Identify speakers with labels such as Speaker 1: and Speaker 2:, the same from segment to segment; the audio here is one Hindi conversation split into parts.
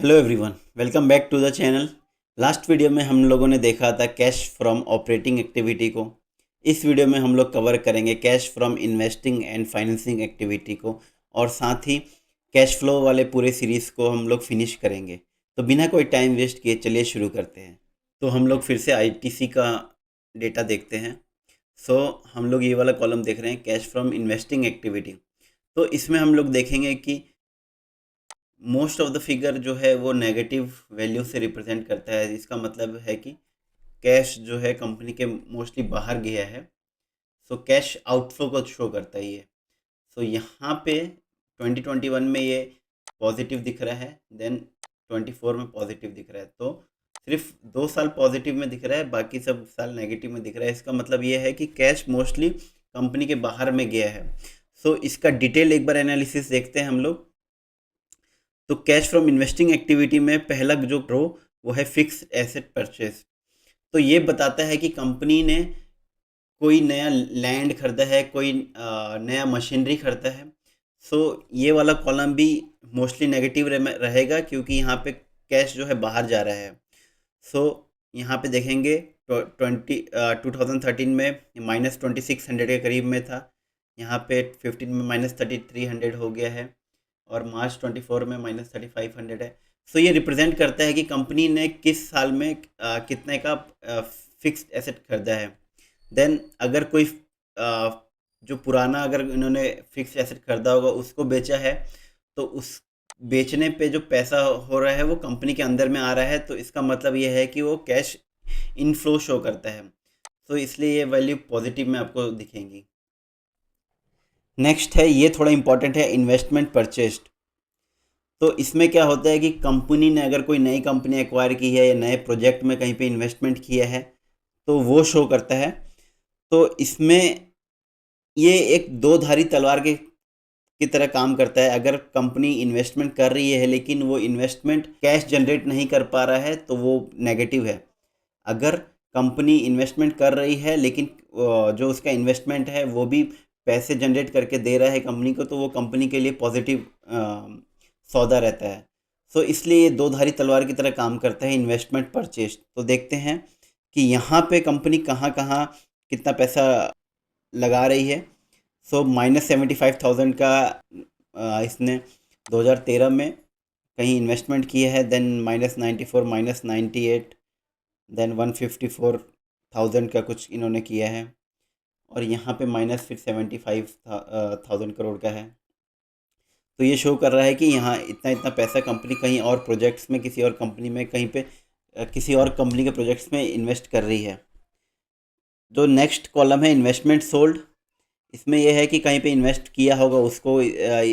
Speaker 1: Hello everyone, welcome back to the channel. Last video में हम लोगों ने देखा था कैश फ्रॉम ऑपरेटिंग एक्टिविटी को। इस वीडियो में हम लोग कवर करेंगे cash from investing and financing activity को, और साथ ही कैश फ्लो वाले पूरे सीरीज़ को हम लोग फिनिश करेंगे। तो बिना कोई टाइम वेस्ट किए चलिए शुरू करते हैं। तो हम लोग फिर से आईटीसी का डेटा देखते हैं। सो हम लोग ये वाला कॉलम देख रहे हैं, कैश फ्रॉम इन्वेस्टिंग एक्टिविटी। तो इसमें हम लोग देखेंगे कि मोस्ट ऑफ द फिगर जो है वो नेगेटिव वैल्यू से रिप्रेजेंट करता है। इसका मतलब है कि कैश जो है कंपनी के मोस्टली बाहर गया है। सो कैश आउटफ्लो को शो करता है ये। सो यहाँ पे 2021 में ये पॉजिटिव दिख रहा है, देन 24 में पॉजिटिव दिख रहा है। तो सिर्फ 2 साल पॉजिटिव में दिख रहा है, बाकी सब साल नेगेटिव में दिख रहा है। इसका मतलब ये है कि कैश मोस्टली कंपनी के बाहर में गया है। सो इसका डिटेल एक बार एनालिसिस देखते हैं हम लोग। तो कैश फ्रॉम इन्वेस्टिंग एक्टिविटी में पहला जो रो वो है फिक्स्ड एसेट परचेज। तो ये बताता है कि कंपनी ने कोई नया लैंड खरीदा है, कोई नया मशीनरी खरीदा है। सो ये वाला कॉलम भी मोस्टली नेगेटिव रहेगा, क्योंकि यहाँ पे कैश जो है बाहर जा रहा है। सो यहाँ पे देखेंगे 2013 में -2600 के करीब में था। यहाँ पे 15 में -3300 हो गया है, और मार्च 24 में -3500 है। सो ये रिप्रेजेंट करता है कि कंपनी ने किस साल में कितने का फिक्स्ड एसेट खरीदा है। देन अगर कोई जो पुराना अगर इन्होंने फिक्स्ड एसेट खरीदा होगा उसको बेचा है, तो उस बेचने पे जो पैसा हो रहा है वो कंपनी के अंदर में आ रहा है। तो इसका मतलब ये है कि वो कैश इनफ्लो शो करता है। तो इसलिए ये वैल्यू पॉजिटिव में आपको दिखेंगी। नेक्स्ट है, ये थोड़ा इंपॉर्टेंट है, इन्वेस्टमेंट परचेस्ड। तो इसमें क्या होता है कि कंपनी ने अगर कोई नई कंपनी एक्वायर की है या नए प्रोजेक्ट में कहीं पे इन्वेस्टमेंट किया है, तो वो शो करता है। तो इसमें ये एक दो धारी तलवार के की तरह काम करता है। अगर कंपनी इन्वेस्टमेंट कर रही है लेकिन वो इन्वेस्टमेंट कैश जनरेट नहीं कर पा रहा है, तो वो नेगेटिव है। अगर कंपनी इन्वेस्टमेंट कर रही है लेकिन जो उसका इन्वेस्टमेंट है वो भी पैसे जनरेट करके दे रहा है कंपनी को, तो वो कंपनी के लिए पॉजिटिव सौदा रहता है। सो इसलिए ये दो धारी तलवार की तरह काम करता है इन्वेस्टमेंट परचेज। तो देखते हैं कि यहाँ पे कंपनी कहाँ कहाँ कितना पैसा लगा रही है। सो -75,000 का इसने 2013 में कहीं इन्वेस्टमेंट किया है। देन -94, -98, देन 154,000 का कुछ इन्होंने किया है, और यहाँ पे माइनस फिर 75,000 करोड़ का है। तो ये शो कर रहा है कि यहाँ इतना इतना पैसा कंपनी कहीं और प्रोजेक्ट्स में, किसी और कंपनी में, कहीं पे किसी और कंपनी के प्रोजेक्ट्स में इन्वेस्ट कर रही है। जो नेक्स्ट कॉलम है, इन्वेस्टमेंट सोल्ड। इसमें यह है कि कहीं पे इन्वेस्ट किया होगा उसको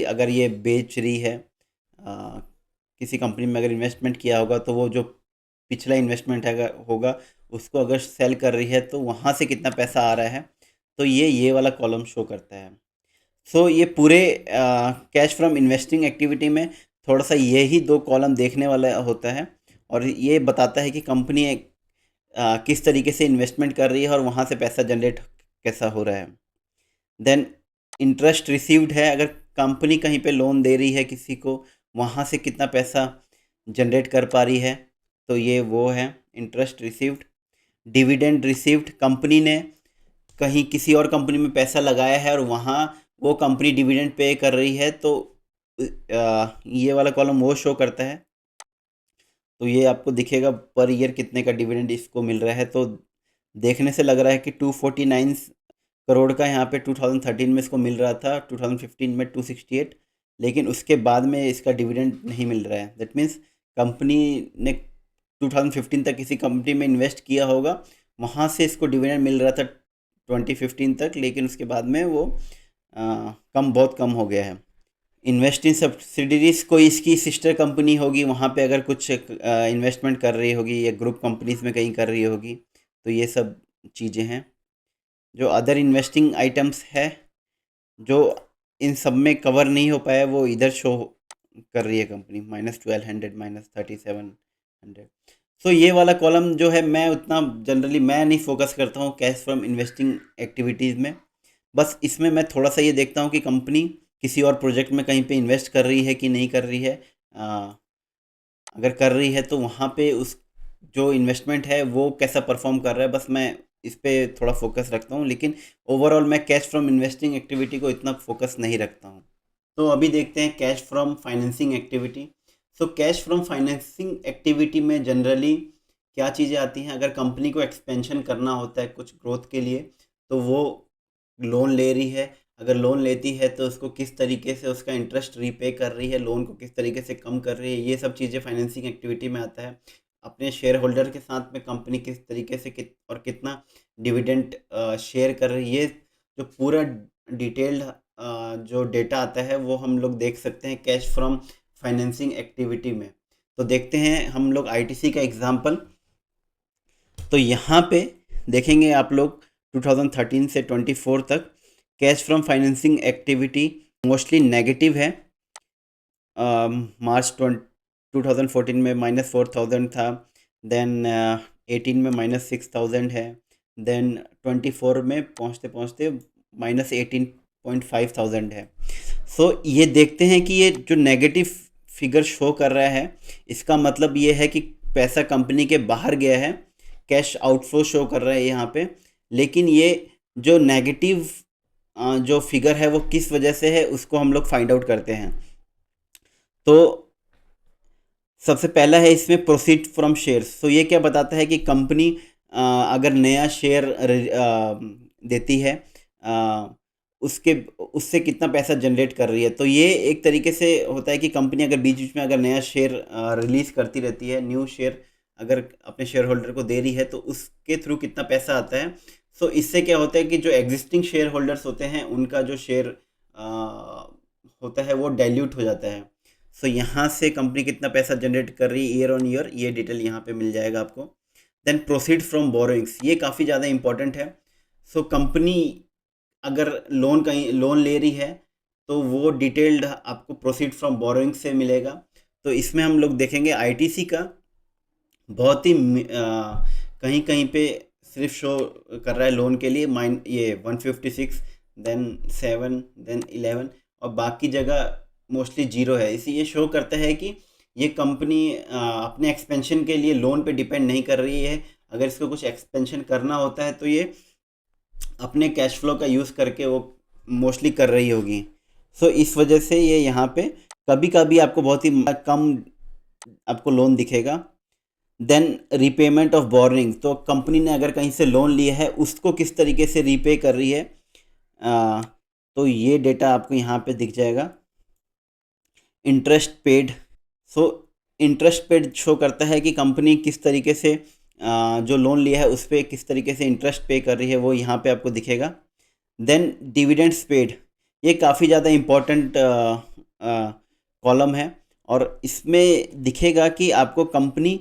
Speaker 1: अगर ये बेच रही है, अ, किसी कंपनी में अगर इन्वेस्टमेंट किया होगा, तो वो जो पिछला इन्वेस्टमेंट है होगा उसको अगर सेल कर रही है, तो वहाँ से कितना पैसा आ रहा है। तो ये वाला कॉलम शो करता है। सो ये पूरे कैश फ्रॉम इन्वेस्टिंग एक्टिविटी में थोड़ा सा यही दो कॉलम देखने वाला होता है, और ये बताता है कि कंपनी किस तरीके से इन्वेस्टमेंट कर रही है और वहाँ से पैसा जनरेट कैसा हो रहा है। देन इंटरेस्ट रिसीव्ड है, अगर कंपनी कहीं पे लोन दे रही है किसी को, वहाँ से कितना पैसा जनरेट कर पा रही है, तो ये वो है interest received. Dividend received, company ने कहीं किसी और कंपनी में पैसा लगाया है और वहाँ वो कंपनी डिविडेंड पे कर रही है, तो ये वाला कॉलम वो शो करता है। तो ये आपको दिखेगा पर ईयर कितने का डिविडेंड इसको मिल रहा है। तो देखने से लग रहा है कि 249 करोड़ का यहाँ पे 2013 में इसको मिल रहा था, 2015 में 268, लेकिन उसके बाद में इसका डिविडेंड नहीं मिल रहा है। दैट मीन्स कंपनी ने 2015 तक किसी कंपनी में इन्वेस्ट किया होगा, वहाँ से इसको डिविडेंड मिल रहा था 2015 तक, लेकिन उसके बाद में वो बहुत कम हो गया है। इन्वेस्ट इन सब्सिडरीज, कोई इसकी सिस्टर कंपनी होगी, वहाँ पे अगर कुछ इन्वेस्टमेंट कर रही होगी या ग्रुप कंपनीज में कहीं कर रही होगी, तो ये सब चीज़ें हैं। जो अदर इन्वेस्टिंग आइटम्स है, जो इन सब में कवर नहीं हो पाया, वो इधर शो कर रही है कंपनी, -1200, -3700। सो ये वाला कॉलम जो है, मैं उतना जनरली मैं नहीं फोकस करता हूँ कैश फ्रॉम इन्वेस्टिंग एक्टिविटीज़ में। बस इसमें मैं थोड़ा सा ये देखता हूँ कि कंपनी किसी और प्रोजेक्ट में कहीं पे इन्वेस्ट कर रही है कि नहीं कर रही है। अगर कर रही है तो वहाँ पे उस जो इन्वेस्टमेंट है वो कैसा परफॉर्म कर रहा है, बस मैं इस पे थोड़ा फोकस रखता हूँ, लेकिन ओवरऑल मैं कैश फ्रॉम इन्वेस्टिंग एक्टिविटी को इतना फोकस नहीं रखता हूँ। तो अभी देखते हैं cash from financing activity. So cash from financing activity में जनरली क्या चीज़ें आती हैं, अगर कंपनी को एक्सपेंशन करना होता है कुछ ग्रोथ के लिए, तो वो लोन ले रही है। अगर लोन लेती है तो उसको किस तरीके से उसका इंटरेस्ट रीपे कर रही है, लोन को किस तरीके से कम कर रही है, ये सब चीज़ें फाइनेंसिंग एक्टिविटी में आता है। अपने शेयर होल्डर के साथ में कंपनी किस तरीके से और कितना डिविडेंड शेयर कर रही है, ये जो पूरा डिटेल्ड जो डेटा आता है वो हम लोग देख सकते हैं कैश फ्रॉम फाइनेंसिंग एक्टिविटी में। तो देखते हैं हम लोग आईटीसी का एग्जांपल। तो यहाँ पे देखेंगे आप लोग 2013 से 24 तक cash from financing activity mostly negative है। मार्च 2014 में -4000 था, देन 18 में -6000 है, देन 24 में पहुँचते पहुँचते -18.5 है। सो ये देखते हैं कि ये जो नेगेटिव फिगर शो कर रहा है, इसका मतलब ये है कि पैसा कंपनी के बाहर गया है, कैश आउटफ्लो शो कर रहा है यहाँ पे। लेकिन ये जो नेगेटिव जो फिगर है वो किस वजह से है उसको हम लोग फाइंड आउट करते हैं। तो सबसे पहला है इसमें प्रोसीड फ्रॉम शेयर्स। तो ये क्या बताता है कि कंपनी अगर नया शेयर देती है, उसके उससे कितना पैसा जनरेट कर रही है। तो ये एक तरीके से होता है कि कंपनी अगर बीच बीच में अगर नया शेयर रिलीज़ करती रहती है, न्यू शेयर अगर अपने शेयर होल्डर को दे रही है, तो उसके थ्रू कितना पैसा आता है। सो इससे क्या होता है कि जो एग्जिस्टिंग शेयर होल्डर्स होते हैं उनका जो शेयर होता है वो डाइल्यूट हो जाता है। सो यहाँ से कंपनी कितना पैसा जनरेट कर रही है ईयर ऑन ईयर, ये डिटेल यहाँ पे मिल जाएगा आपको। देन प्रोसीड फ्रॉम बोरोइंग्स, ये काफ़ी ज़्यादा इंपॉर्टेंट है। सो कंपनी अगर लोन ले रही है तो वो डिटेल्ड आपको प्रोसीड फ्रॉम बोरोइंग से मिलेगा। तो इसमें हम लोग देखेंगे आईटीसी का बहुत ही कहीं कहीं पे सिर्फ शो कर रहा है लोन के लिए ये 156, देन 7, देन 11, और बाकी जगह मोस्टली जीरो है। इसी ये शो करता है कि ये कंपनी अपने एक्सपेंशन के लिए लोन पे डिपेंड नहीं कर रही है। अगर इसको कुछ एक्सपेंशन करना होता है तो ये अपने कैश फ्लो का यूज़ करके वो मोस्टली कर रही होगी। सो इस वजह से ये यहाँ पे कभी कभी आपको बहुत ही कम आपको लोन दिखेगा। देन रीपेमेंट ऑफ बोरिंग, तो कंपनी ने अगर कहीं से लोन लिया है उसको किस तरीके से रीपे कर रही है, तो ये डेटा आपको यहाँ पे दिख जाएगा। Interest paid, so interest paid show करता है कि कंपनी किस तरीके से जो लोन लिया है उस पर किस तरीके से इंटरेस्ट पे कर रही है, वो यहाँ पे आपको दिखेगा। देन डिविडेंड्स पेड, ये काफ़ी ज़्यादा इम्पोर्टेंट कॉलम है, और इसमें दिखेगा कि आपको कंपनी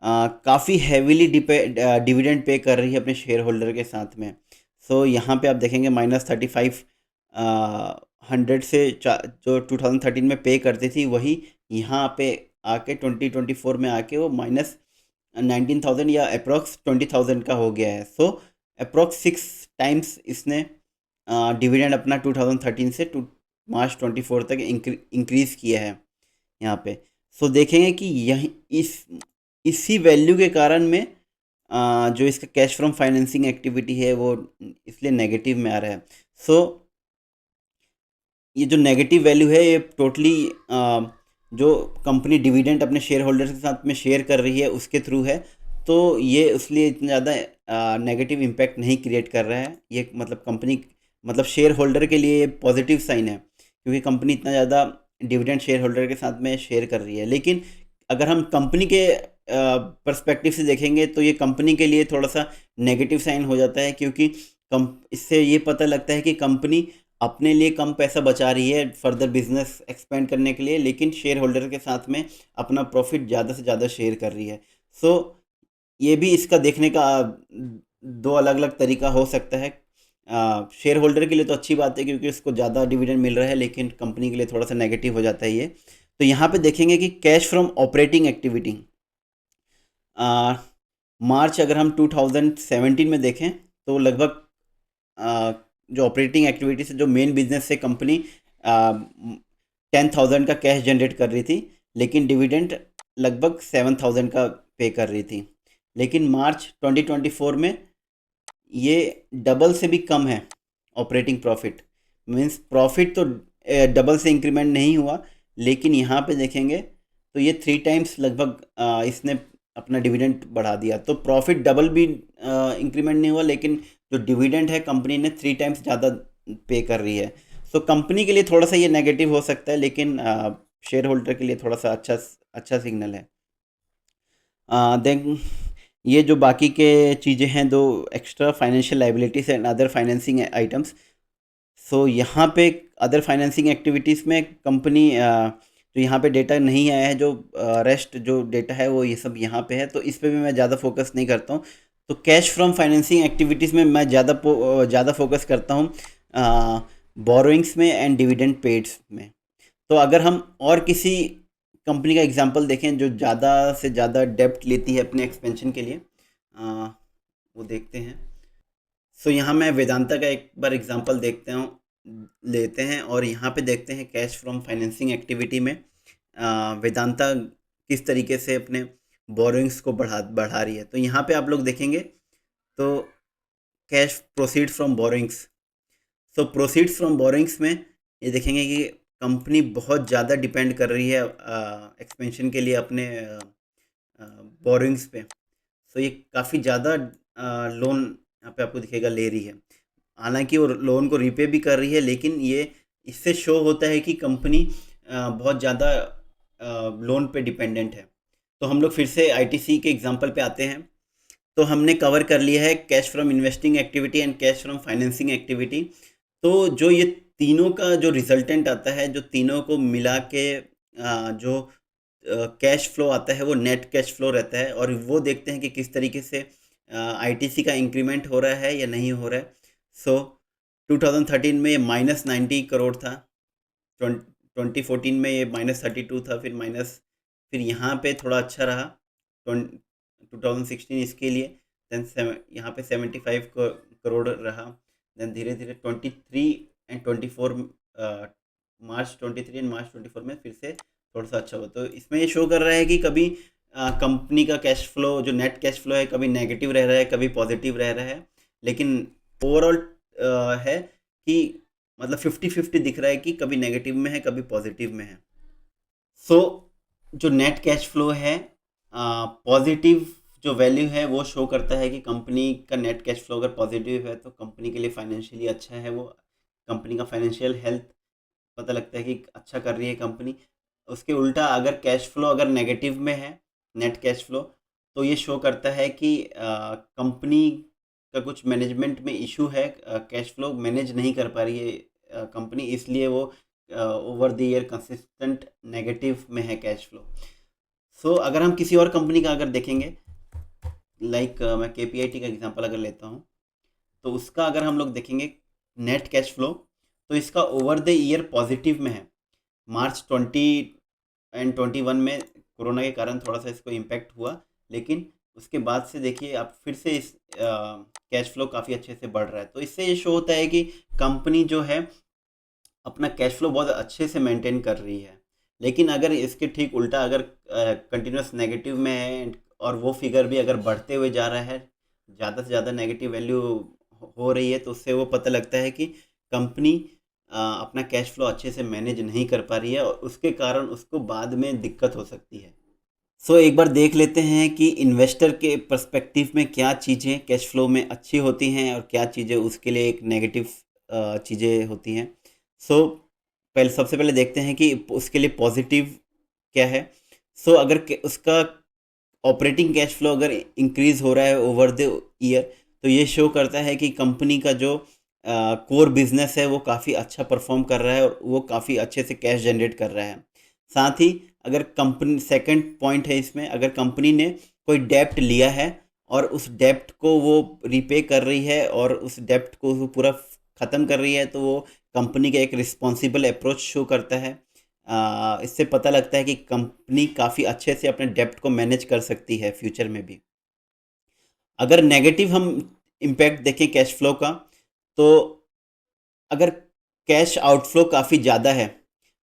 Speaker 1: काफ़ी हैवीली डिविडेंड पे कर रही है अपने शेयर होल्डर के साथ में। सो यहाँ पे आप देखेंगे -3500 से जो 2013 में पे करती थी वही यहाँ पे आके 2024 में आके वो -19,000 या अप्रॉक्स 20,000 का हो गया है। सो अप्रॉक्स 6 टाइम्स इसने डिविडेंड अपना 2013 से मार्च 24 तक इंक्रीज़ किया है यहाँ पे। सो देखेंगे कि यही इसी वैल्यू के कारण में जो इसका कैश फ्रॉम फाइनेंसिंग एक्टिविटी है वो इसलिए नेगेटिव में आ रहा है। सो ये जो नेगेटिव वैल्यू है ये टोटली जो कंपनी डिविडेंड अपने शेयर होल्डर्स के साथ में शेयर कर रही है उसके थ्रू है। तो ये इसलिए इतना ज़्यादा नेगेटिव इम्पैक्ट नहीं क्रिएट कर रहा है। ये मतलब कंपनी मतलब शेयर होल्डर के लिए पॉजिटिव साइन है, क्योंकि कंपनी इतना ज़्यादा डिविडेंड शेयर होल्डर के साथ में शेयर कर रही है। लेकिन अगर हम कंपनी के पर्सपेक्टिव से देखेंगे तो ये कंपनी के लिए थोड़ा सा नेगेटिव साइन हो जाता है, क्योंकि इससे ये पता लगता है कि कंपनी अपने लिए कम पैसा बचा रही है फर्दर बिजनेस एक्सपेंड करने के लिए, लेकिन शेयर होल्डर के साथ में अपना प्रॉफिट ज़्यादा से ज़्यादा शेयर कर रही है। सो ये भी इसका देखने का दो अलग अलग तरीका हो सकता है। शेयर होल्डर के लिए तो अच्छी बात है क्योंकि उसको ज़्यादा डिविडेंड मिल रहा है, लेकिन कंपनी के लिए थोड़ा सा नेगेटिव हो जाता है ये। तो यहाँ पे देखेंगे कि कैश फ्रॉम ऑपरेटिंग एक्टिविटी, मार्च अगर हम 2017 में देखें तो लगभग जो ऑपरेटिंग एक्टिविटी से जो मेन बिजनेस से कंपनी 10,000 का कैश जनरेट कर रही थी, लेकिन डिविडेंड लगभग 7,000 का पे कर रही थी, लेकिन मार्च 2024 में ये डबल से भी कम है ऑपरेटिंग प्रॉफिट। मीन्स प्रॉफिट तो डबल से इंक्रीमेंट नहीं हुआ, लेकिन यहाँ पे देखेंगे तो ये 3 टाइम्स लगभग इसने अपना डिविडेंड बढ़ा दिया। तो प्रॉफिट डबल भी इंक्रीमेंट नहीं हुआ, लेकिन जो डिविडेंड है कंपनी ने 3 टाइम्स ज़्यादा पे कर रही है। सो कंपनी के लिए थोड़ा सा ये नेगेटिव हो सकता है, लेकिन शेयर होल्डर के लिए थोड़ा सा अच्छा अच्छा सिग्नल है। देन ये जो बाकी के चीज़ें हैं, दो extra financial liabilities and other financing items. So यहाँ पे अदर फाइनेंसिंग एक्टिविटीज़ में कंपनी जो यहाँ पे डेटा नहीं आया है, जो रेस्ट जो डेटा है वो ये सब यहाँ पे है, तो इस पे भी मैं ज़्यादा फोकस नहीं करता हूँ। तो कैश फ्रॉम फाइनेंसिंग एक्टिविटीज़ में मैं ज़्यादा फोकस करता हूँ बोरोइंग्स में एंड डिविडेंड पेड्स में। तो अगर हम और किसी कंपनी का एग्जांपल देखें जो ज़्यादा से ज़्यादा डेब्ट लेती है अपने एक्सपेंशन के लिए, वो देखते हैं। सो यहाँ मैं वेदांता का एक बार एग्जांपल देखते हूँ लेते हैं, और यहाँ पे देखते हैं कैश फ्रॉम फाइनेंसिंग एक्टिविटी में वेदांता किस तरीके से अपने बोरोइंग्स को बढ़ा बढ़ा रही है। तो यहाँ पे आप लोग देखेंगे तो cash proceed from borrowings. So proceeds from borrowings में ये देखेंगे कि कंपनी बहुत ज़्यादा डिपेंड कर रही है एक्सपेंशन के लिए अपने बोरोइंग्स पे। सो ये काफ़ी ज़्यादा लोन यहाँ पे आपको दिखेगा ले रही है। हालांकि वो लोन को रीपे भी कर रही है, लेकिन ये इससे शो होता है कि कंपनी बहुत ज़्यादा लोन पे डिपेंडेंट है। तो हम लोग फिर से आईटीसी के एग्जांपल पे आते हैं। तो हमने कवर कर लिया है cash from investing activity and cash from financing activity. तो जो ये तीनों का जो रिजल्टेंट आता है, जो तीनों को मिला के जो कैश फ्लो आता है वो नेट कैश फ्लो रहता है, और वो देखते हैं कि किस तरीके से आईटीसी का इंक्रीमेंट हो रहा है या नहीं हो रहा है। सो 2013 में ये -90 करोड़ था, 2014 में ये -32 था, फिर यहाँ पे थोड़ा अच्छा रहा 2016 इसके लिए। देन यहाँ पे 75 करोड़ रहा। देन धीरे धीरे 23 एंड 24 मार्च 23 एंड मार्च 24 में फिर से थोड़ा सा अच्छा हुआ। तो इसमें ये शो कर रहा है कि कभी कंपनी का कैश फ्लो जो नेट कैश फ्लो है कभी नेगेटिव रह रहा है, कभी पॉजिटिव रह रहा है, लेकिन ओवरऑल है कि मतलब 50-50 दिख रहा है कि कभी नेगेटिव में है कभी पॉजिटिव में है। सो जो नेट कैश फ्लो है पॉजिटिव जो वैल्यू है वो शो करता है कि कंपनी का नेट कैश फ्लो अगर पॉजिटिव है तो कंपनी के लिए फाइनेंशियली अच्छा है, वो कंपनी का फाइनेंशियल हेल्थ पता लगता है कि अच्छा कर रही है कंपनी। उसके उल्टा अगर कैश फ्लो अगर नेगेटिव में है नेट कैश फ्लो, तो ये शो करता है कि कंपनी का कुछ मैनेजमेंट में इशू है, कैश फ्लो मैनेज नहीं कर पा रही है कंपनी, इसलिए वो over the year consistent negative में है कैश फ्लो। सो अगर हम किसी और कंपनी का अगर देखेंगे, लाइक मैं केपीआईटी का एग्जांपल अगर लेता हूँ, तो उसका अगर हम लोग देखेंगे नेट कैश फ्लो, तो इसका ओवर द ईयर पॉजिटिव में है। मार्च 20 एंड 21 में कोरोना के कारण थोड़ा सा इसको इम्पैक्ट हुआ, लेकिन उसके बाद से देखिए आप फिर से इस कैश फ्लो काफ़ी अच्छे से बढ़ रहा है। तो इससे ये शो होता है कि कंपनी जो है अपना कैश फ्लो बहुत अच्छे से मेंटेन कर रही है। लेकिन अगर इसके ठीक उल्टा अगर कंटिन्यूस नेगेटिव में है और वो फिगर भी अगर बढ़ते हुए जा रहा है, ज़्यादा से ज़्यादा नेगेटिव वैल्यू हो रही है, तो उससे वो पता लगता है कि कंपनी अपना कैश फ्लो अच्छे से मैनेज नहीं कर पा रही है, और उसके कारण उसको बाद में दिक्कत हो सकती है। सो एक बार देख लेते हैं कि इन्वेस्टर के पर्सपेक्टिव में क्या चीज़ें कैश फ्लो में अच्छी होती हैं और क्या चीज़ें उसके लिए एक नेगेटिव चीज़ें होती हैं। सो पहले सबसे पहले देखते हैं कि उसके लिए पॉजिटिव क्या है। सो अगर उसका ऑपरेटिंग कैश फ्लो अगर इंक्रीज़ हो रहा है ओवर द ईयर, तो ये शो करता है कि कंपनी का जो कोर बिजनेस है वो काफ़ी अच्छा परफॉर्म कर रहा है और वो काफ़ी अच्छे से कैश जनरेट कर रहा है। साथ ही अगर कंपनी, सेकंड पॉइंट है इसमें, अगर कंपनी ने कोई डेप्ट लिया है और उस डेप्ट को वो रीपे कर रही है और उस डेप्ट को वो पूरा ख़त्म कर रही है, तो वो कंपनी का एक रिस्पॉन्सिबल अप्रोच शो करता है। इससे पता लगता है कि कंपनी काफ़ी अच्छे से अपने डेप्ट को मैनेज कर सकती है फ्यूचर में भी। अगर नेगेटिव हम इम्पैक्ट देखें कैश फ्लो का, तो अगर कैश आउटफ्लो काफ़ी ज़्यादा है,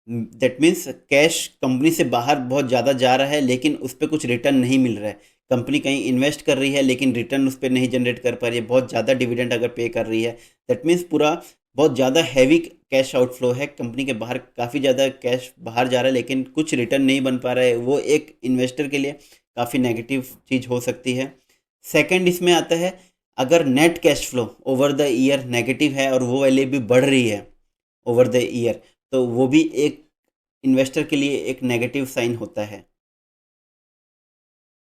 Speaker 1: दैट मीन्स कैश कंपनी से बाहर बहुत ज़्यादा जा रहा है लेकिन उस पर कुछ रिटर्न नहीं मिल रहा है। कंपनी कहीं इन्वेस्ट कर रही है लेकिन रिटर्न उस पर नहीं जनरेट कर पा रही है, बहुत ज़्यादा डिविडेंड अगर पे कर रही है, दैट मीन्स पूरा बहुत ज़्यादा हैवी कैश आउटफ्लो है, कंपनी के बाहर काफ़ी ज़्यादा कैश बाहर जा रहा है लेकिन कुछ रिटर्न नहीं बन पा रहा है, वो एक इन्वेस्टर के लिए काफ़ी नेगेटिव चीज़ हो सकती है। सेकंड इसमें आता है, अगर net cash flow over the year negative है और वो वैल्यू भी बढ़ रही है ओवर द ईयर, तो वो भी एक इन्वेस्टर के लिए एक नेगेटिव साइन होता है।